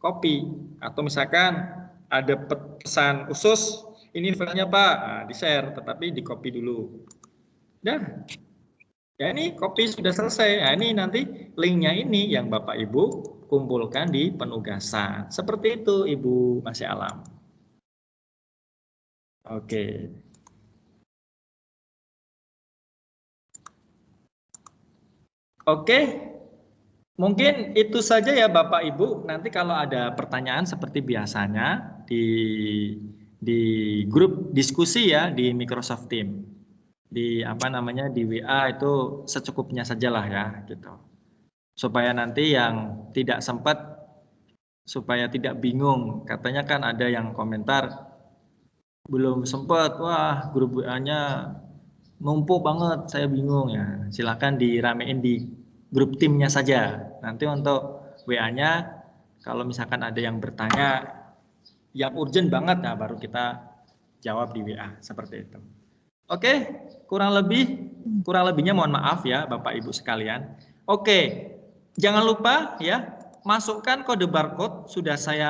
Copy. Atau misalkan ada pesan khusus, ini filenya Pak, nah, di-share tetapi di-copy dulu. Dah, ya ini copy sudah selesai. Nah, ini nanti linknya ini yang Bapak Ibu kumpulkan di penugasan. Seperti itu Ibu Masih Alam. Oke. Oke, mungkin itu saja ya Bapak Ibu. Nanti kalau ada pertanyaan seperti biasanya di grup diskusi ya di Microsoft Teams. Di di WA itu secukupnya sajalah ya gitu. Supaya nanti yang tidak sempat supaya tidak bingung. Katanya kan ada yang komentar belum sempat, wah grup WA-nya numpuk banget, saya bingung ya. Silakan diramein di grup timnya saja. Nanti untuk WA-nya kalau misalkan ada yang bertanya yang urgent banget, nah baru kita jawab di WA seperti itu. Oke, kurang lebihnya mohon maaf ya Bapak Ibu sekalian. Oke, jangan lupa ya masukkan kode barcode sudah saya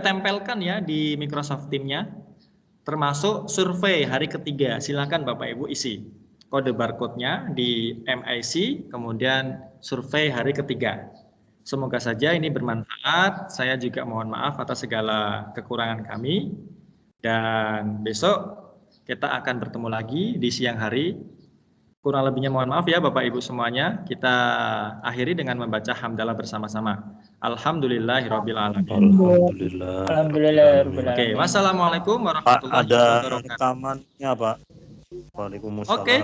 tempelkan ya di Microsoft Teams-nya, termasuk survei hari ketiga. Silakan Bapak Ibu isi kode barcode-nya di MIC, kemudian survei hari ketiga. Semoga saja ini bermanfaat. Saya juga mohon maaf atas segala kekurangan kami. Dan besok kita akan bertemu lagi di siang hari. Kurang lebihnya mohon maaf ya Bapak Ibu semuanya. Kita akhiri dengan membaca hamdalah bersama-sama. Alhamdulillahirabbil alamin. Alhamdulillah. Oke, wassalamualaikum Pak, warahmatullahi ada wabarakatuh. rekamannya Pak. Waalaikumsalam. Oke.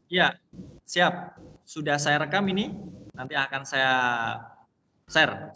Ya, siap. Sudah saya rekam ini. Nanti akan saya share.